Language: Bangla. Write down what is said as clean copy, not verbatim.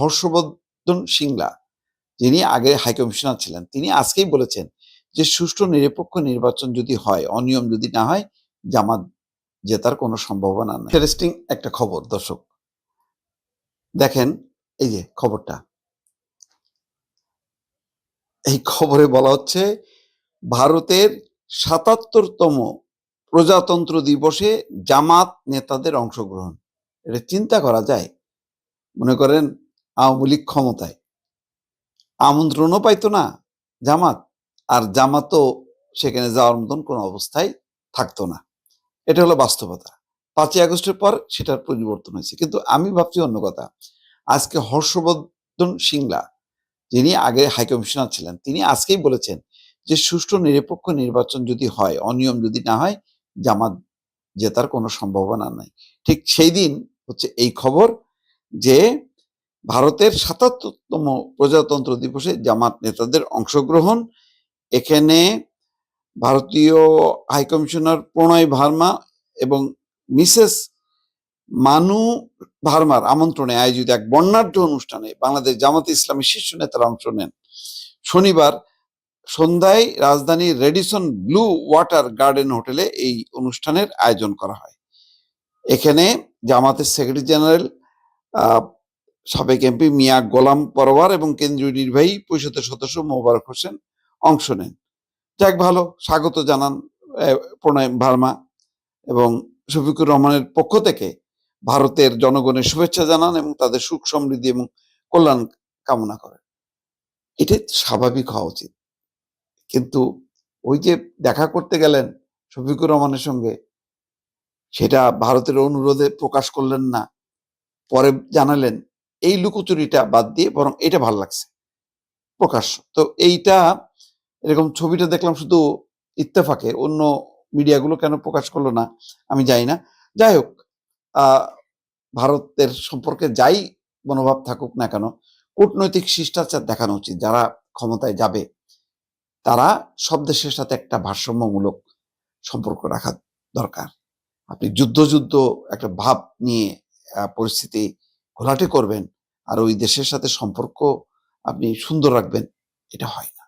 হর্ষবর্ধন সিংলা, যিনি আগে হাইকমিশনার ছিলেন, তিনি আজকেই বলেছেন যে সুষ্ঠু নিরপেক্ষ নির্বাচন যদি হয়, অনিয়ম যদি না হয়, জামাত জেতার কোনো সম্ভাবনা নেই। ইন্টারেস্টিং একটা খবর দর্শক, দেখেন এই যে খবরটা, এই খবরে বলা হচ্ছে ভারতের ৭৭তম প্রজাতন্ত্র দিবসে জামাত নেতাদের অংশগ্রহণ। এটা চিন্তা করা যায়? মনে করেন আওয়ামী লীগ ক্ষমতায়, আমন্ত্রণও পাইতো না জামাত, আর জামাতও সেখানে যাওয়ার মতন কোনো অবস্থায় থাকতো না। এটা হলো বাস্তবতা। ৫ই আগস্টের পর সেটার পরিবর্তন হয়েছে, কিন্তু আমি ভাবছি অন্য কথা। আজকে হর্ষবর্ধন সিংলা, যিনি আগে হাইকমিশনার ছিলেন, তিনি আজকেই বলেছেন যে সুষ্ঠু নিরপেক্ষ নির্বাচন যদি হয়, অনিয়ম যদি না হয়, জামাত জেতার কোনো সম্ভাবনা নাই। ঠিক সেই দিন হচ্ছে এই খবর যে ভারতের ৭৭তম প্রজাতন্ত্র দিবসে জামাত নেতাদের অংশগ্রহণ। এখানে ভারতীয় হাইকমিশনার প্রণয় ভার্মা এবং মিসেস মানু ভার্মার আমন্ত্রণে আয়োজিত এক বর্ণাঢ্য অনুষ্ঠানে বাংলাদেশ জামাত ইসলামী শীর্ষ নেতারা অংশ নেন। শনিবার সন্ধ্যায় রাজধানীর রেডিসন ব্লু ওয়াটার গার্ডেন হোটেলে এই অনুষ্ঠানের আয়োজন করা হয়। এখানে জামাতের সেক্রেটারি জেনারেল সাবেক এমপি মিয়া গোলাম পরওয়ার এবং কেন্দ্রীয় নির্বাহী পরিষদের সদস্য মোবারক হোসেন অংশ নেন। যাক, ভালো, স্বাগত জানান প্রণয় ভার্মা এবং শফিকুর রহমানের পক্ষ থেকে ভারতের জনগণের শুভেচ্ছা জানান এবং তাদের সুখ সমৃদ্ধি এবং কল্যাণ কামনা করেন। এটা স্বাভাবিক হওয়া উচিত, কিন্তু ওই যে দেখা করতে গেলেন শফিকুর রহমানের সঙ্গে, সেটা ভারতের অনুরোধে প্রকাশ করলেন না, পরে জানালেন। এই লুকোচুরিটা বাদ দিয়ে বরং এটা ভাল লাগছে, প্রকাশ্য। তো এইটা, এরকম ছবিটা দেখলাম শুধু ইত্তেফাকে, অন্য মিডিয়াগুলো কেন প্রকাশ করলো না আমি জানি না। যাই হোক, ভারতের সম্পর্কে যাই মনোভাব থাকুক না কেন, কূটনৈতিক শিষ্টাচার দেখানো উচিত। যারা ক্ষমতায় যাবে তারা সব দেশের সাথে একটা ভারসাম্যমূলক সম্পর্ক রাখা দরকার। আপনি যুদ্ধ একটা ভাব নিয়ে পরিস্থিতি ঘোলাটে করবেন আর ওই দেশের সাথে সম্পর্ক আপনি সুন্দর রাখবেন, এটা হয় না।